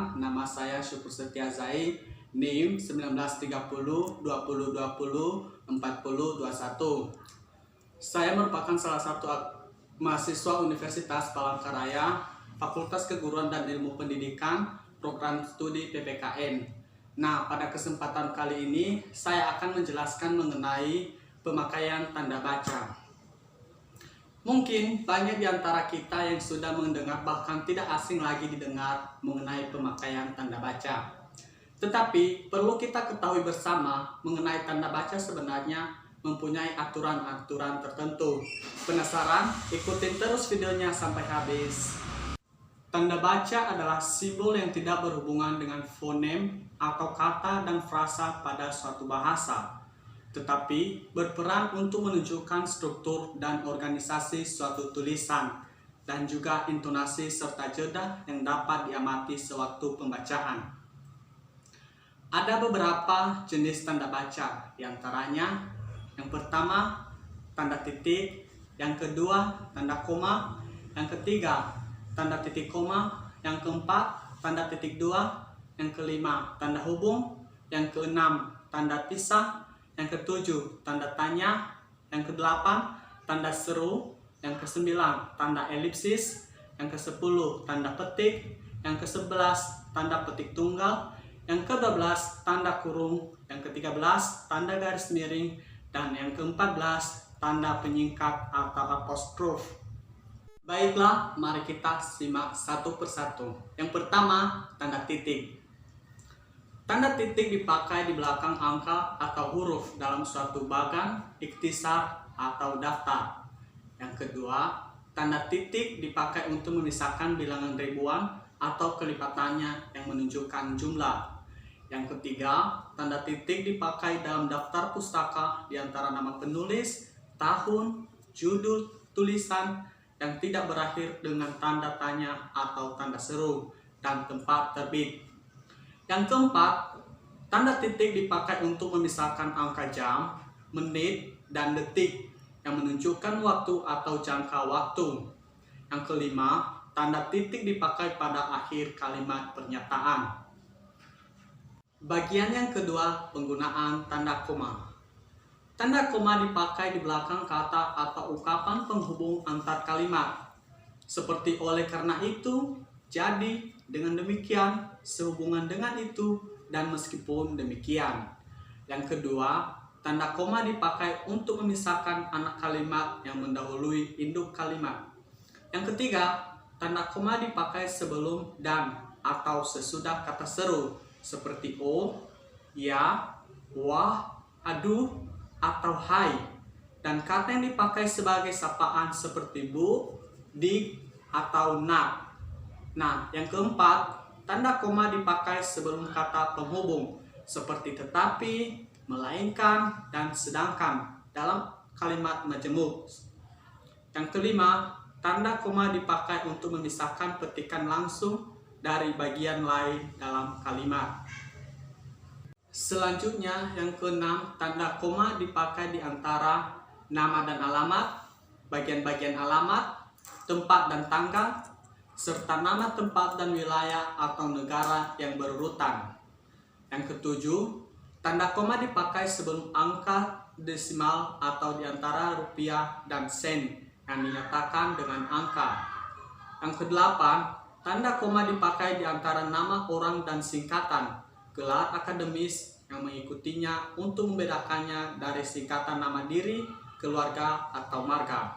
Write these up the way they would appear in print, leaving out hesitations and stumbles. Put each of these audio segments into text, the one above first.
perkenalkan, nama saya Syukur Setia Zai, NIM 1930 2020 4021. Saya merupakan salah satu mahasiswa Universitas Palangkaraya, Fakultas Keguruan dan Ilmu Pendidikan, Program Studi PPKN. Nah, pada kesempatan kali ini saya akan menjelaskan mengenai pemakaian tanda baca. Mungkin banyak di antara kita yang sudah mendengar, bahkan tidak asing lagi didengar mengenai pemakaian tanda baca. Tetapi perlu kita ketahui bersama mengenai tanda baca sebenarnya mempunyai aturan-aturan tertentu. Penasaran? Ikutin terus videonya sampai habis. Tanda baca adalah simbol yang tidak berhubungan dengan fonem atau kata dan frasa pada suatu bahasa, tetapi berperan untuk menunjukkan struktur dan organisasi suatu tulisan, dan juga intonasi serta jeda yang dapat diamati sewaktu pembacaan. Ada beberapa jenis tanda baca, diantaranya yang pertama tanda titik, yang kedua tanda koma, yang ketiga tanda titik koma, yang keempat tanda titik dua, yang kelima tanda hubung, yang keenam tanda pisah, yang ketujuh tanda tanya, yang kedelapan tanda seru, yang kesembilan tanda elipsis, yang kesepuluh tanda petik, yang kesebelas tanda petik tunggal, yang ke-12 tanda kurung, yang ke-13 tanda garis miring, dan yang ke-14 tanda penyingkat atau apostrof. Baiklah, mari kita simak satu persatu. Yang pertama, tanda titik. Tanda titik dipakai di belakang angka atau huruf dalam suatu bagan, ikhtisar, atau daftar. Yang kedua, tanda titik dipakai untuk memisahkan bilangan ribuan atau kelipatannya yang menunjukkan jumlah. Yang ketiga, tanda titik dipakai dalam daftar pustaka di antara nama penulis, tahun, judul, tulisan yang tidak berakhir dengan tanda tanya atau tanda seru, dan tempat terbit. Yang keempat, tanda titik dipakai untuk memisahkan angka jam, menit, dan detik yang menunjukkan waktu atau jangka waktu. Yang kelima, tanda titik dipakai pada akhir kalimat pernyataan. Bagian yang kedua, penggunaan tanda koma. Tanda koma dipakai di belakang kata atau ungkapan penghubung antar kalimat. Seperti oleh karena itu, jadi, dengan demikian, sehubungan dengan itu, dan meskipun demikian. Yang kedua, tanda koma dipakai untuk memisahkan anak kalimat yang mendahului induk kalimat. Yang ketiga, tanda koma dipakai sebelum dan atau sesudah kata seru, seperti oh, ya, wah, aduh, atau hai. Dan kata yang dipakai sebagai sapaan seperti bu, dik, atau nak. Nah, yang keempat, tanda koma dipakai sebelum kata penghubung seperti tetapi, melainkan, dan sedangkan dalam kalimat majemuk. Yang kelima, tanda koma dipakai untuk memisahkan petikan langsung dari bagian lain dalam kalimat. Selanjutnya, yang keenam, tanda koma dipakai di antara nama dan alamat, bagian-bagian alamat, tempat dan tanggal, serta nama tempat dan wilayah atau negara yang berurutan. Yang ketujuh, tanda koma dipakai sebelum angka desimal atau di antara rupiah dan sen yang dinyatakan dengan angka. Yang kedelapan, tanda koma dipakai di antara nama orang dan singkatan, gelar akademis yang mengikutinya untuk membedakannya dari singkatan nama diri, keluarga, atau marga.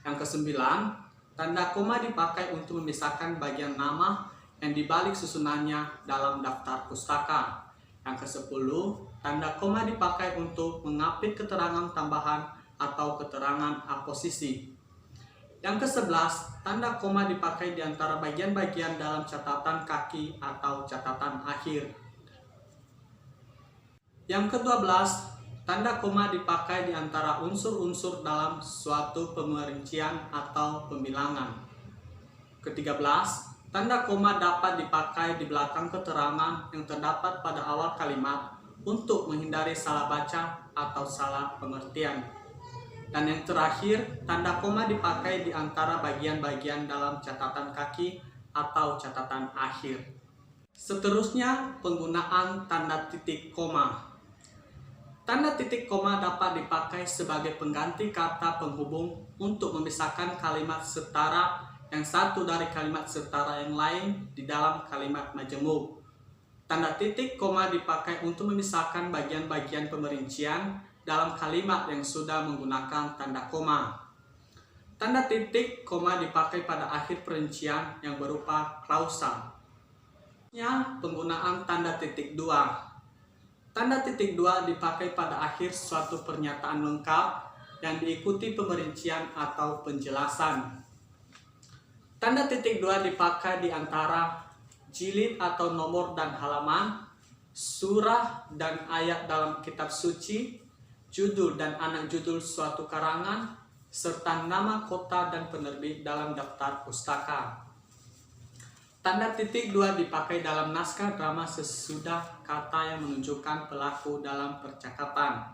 Yang kesembilan, tanda koma dipakai untuk memisahkan bagian nama yang dibalik susunannya dalam daftar pustaka. Yang ke-10, tanda koma dipakai untuk mengapit keterangan tambahan atau keterangan aposisi. Yang ke-11, tanda koma dipakai di antara bagian-bagian dalam catatan kaki atau catatan akhir. Yang ke-12, tanda koma dipakai di antara unsur-unsur dalam suatu pemerincian atau pembilangan. Ke-13, tanda koma dapat dipakai di belakang keterangan yang terdapat pada awal kalimat untuk menghindari salah baca atau salah pengertian. Dan yang terakhir, tanda koma dipakai di antara bagian-bagian dalam catatan kaki atau catatan akhir. Seterusnya, penggunaan tanda titik koma. Tanda titik koma dapat dipakai sebagai pengganti kata penghubung untuk memisahkan kalimat setara yang satu dari kalimat setara yang lain di dalam kalimat majemuk. Tanda titik koma dipakai untuk memisahkan bagian-bagian pemerincian dalam kalimat yang sudah menggunakan tanda koma. Tanda titik koma dipakai pada akhir perincian yang berupa klausa. Penggunaan tanda titik dua. Tanda titik dua dipakai pada akhir suatu pernyataan lengkap yang diikuti pemerincian atau penjelasan. Tanda titik dua dipakai di antara jilid atau nomor dan halaman, surah dan ayat dalam kitab suci, judul dan anak judul suatu karangan, serta nama kota dan penerbit dalam daftar pustaka. Tanda titik dua dipakai dalam naskah drama sesudah kata yang menunjukkan pelaku dalam percakapan.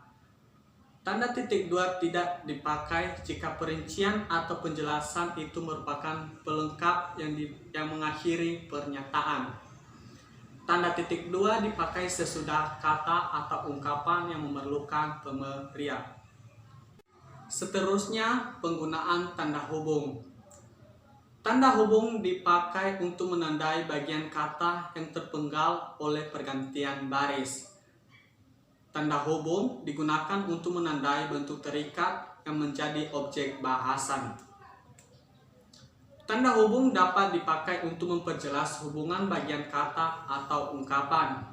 Tanda titik dua tidak dipakai jika perincian atau penjelasan itu merupakan pelengkap yang mengakhiri pernyataan. Tanda titik dua dipakai sesudah kata atau ungkapan yang memerlukan pemberian. Seterusnya, penggunaan tanda hubung. Tanda hubung dipakai untuk menandai bagian kata yang terpenggal oleh pergantian baris. Tanda hubung digunakan untuk menandai bentuk terikat yang menjadi objek bahasan. Tanda hubung dapat dipakai untuk memperjelas hubungan bagian kata atau ungkapan.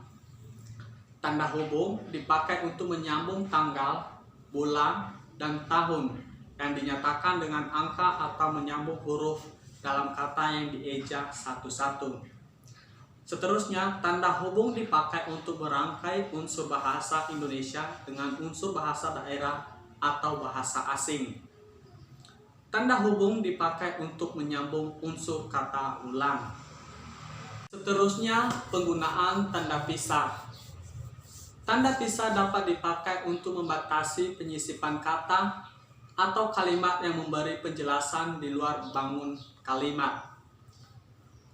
Tanda hubung dipakai untuk menyambung tanggal, bulan, dan tahun yang dinyatakan dengan angka atau menyambung huruf dalam kata yang dieja satu-satu. Seterusnya, tanda hubung dipakai untuk merangkai unsur bahasa Indonesia dengan unsur bahasa daerah atau bahasa asing. Tanda hubung dipakai untuk menyambung unsur kata ulang. Seterusnya, penggunaan tanda pisah. Tanda pisah dapat dipakai untuk membatasi penyisipan kata atau kalimat yang memberi penjelasan di luar bangun kalimat.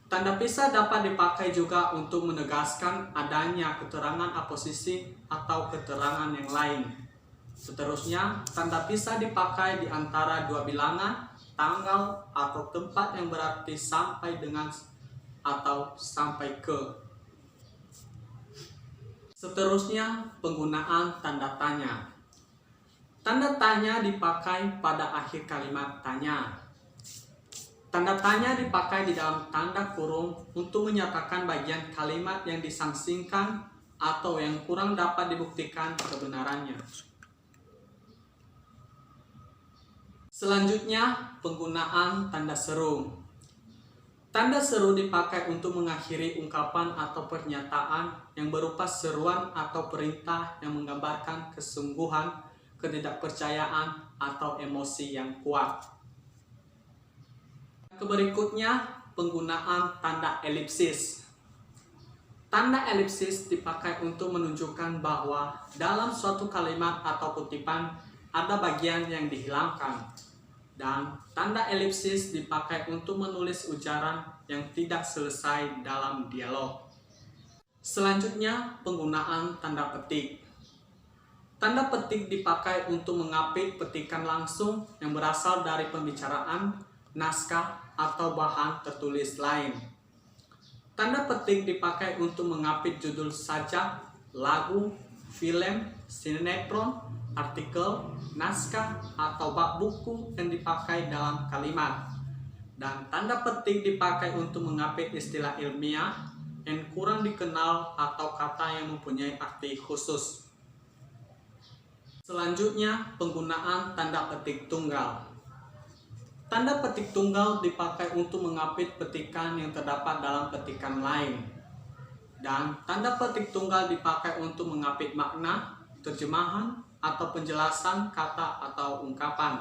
Tanda pisah dapat dipakai juga untuk menegaskan adanya keterangan aposisi atau keterangan yang lain. Seterusnya, tanda pisah dipakai di antara dua bilangan, tanggal, atau tempat yang berarti sampai dengan atau sampai ke. Seterusnya, penggunaan tanda tanya. Tanda tanya dipakai pada akhir kalimat tanya. Tanda tanya dipakai di dalam tanda kurung untuk menyatakan bagian kalimat yang disangsingkan atau yang kurang dapat dibuktikan kebenarannya. Selanjutnya, penggunaan tanda seru. Tanda seru dipakai untuk mengakhiri ungkapan atau pernyataan yang berupa seruan atau perintah yang menggambarkan kesungguhan, ketidakpercayaan, atau emosi yang kuat. Berikutnya, penggunaan tanda elipsis. Tanda elipsis dipakai untuk menunjukkan bahwa dalam suatu kalimat atau kutipan ada bagian yang dihilangkan. Dan tanda elipsis dipakai untuk menulis ujaran yang tidak selesai dalam dialog. Selanjutnya, penggunaan tanda petik. Tanda petik dipakai untuk mengapit petikan langsung yang berasal dari pembicaraan, naskah, atau bahan tertulis lain. Tanda petik dipakai untuk mengapit judul sajak, lagu, film, sinetron, artikel, naskah, atau bab buku yang dipakai dalam kalimat. Dan tanda petik dipakai untuk mengapit istilah ilmiah yang kurang dikenal atau kata yang mempunyai arti khusus. Selanjutnya, penggunaan tanda petik tunggal. Tanda petik tunggal dipakai untuk mengapit petikan yang terdapat dalam petikan lain. Dan tanda petik tunggal dipakai untuk mengapit makna, terjemahan, atau penjelasan kata atau ungkapan.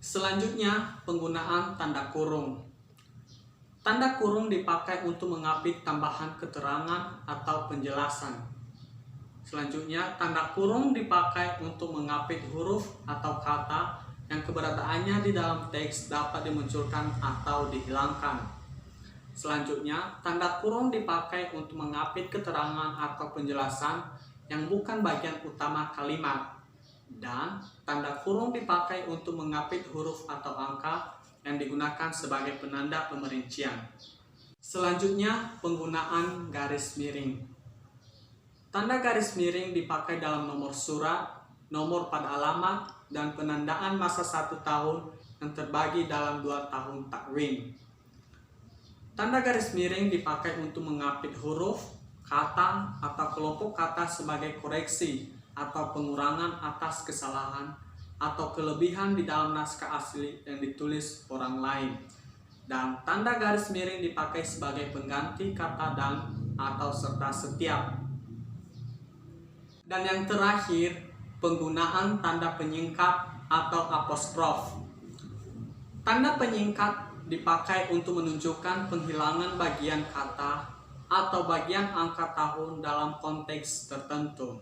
Selanjutnya, penggunaan tanda kurung. Tanda kurung dipakai untuk mengapit tambahan keterangan atau penjelasan. Selanjutnya, tanda kurung dipakai untuk mengapit huruf atau kata yang keberadaannya di dalam teks dapat dimunculkan atau dihilangkan. Selanjutnya, tanda kurung dipakai untuk mengapit keterangan atau penjelasan yang bukan bagian utama kalimat. Dan tanda kurung dipakai untuk mengapit huruf atau angka yang digunakan sebagai penanda pemerincian. Selanjutnya, penggunaan garis miring. Tanda garis miring dipakai dalam nomor surat, nomor pada alamat, dan penandaan masa 1 tahun yang terbagi dalam 2 tahun takwim. Tanda garis miring dipakai untuk mengapit huruf, kata, atau kelompok kata sebagai koreksi atau pengurangan atas kesalahan atau kelebihan di dalam naskah asli yang ditulis orang lain. Dan tanda garis miring dipakai sebagai pengganti kata dan atau serta setiap. Dan yang terakhir, penggunaan tanda penyingkat atau apostrof. Tanda penyingkat dipakai untuk menunjukkan penghilangan bagian kata atau bagian angka tahun dalam konteks tertentu.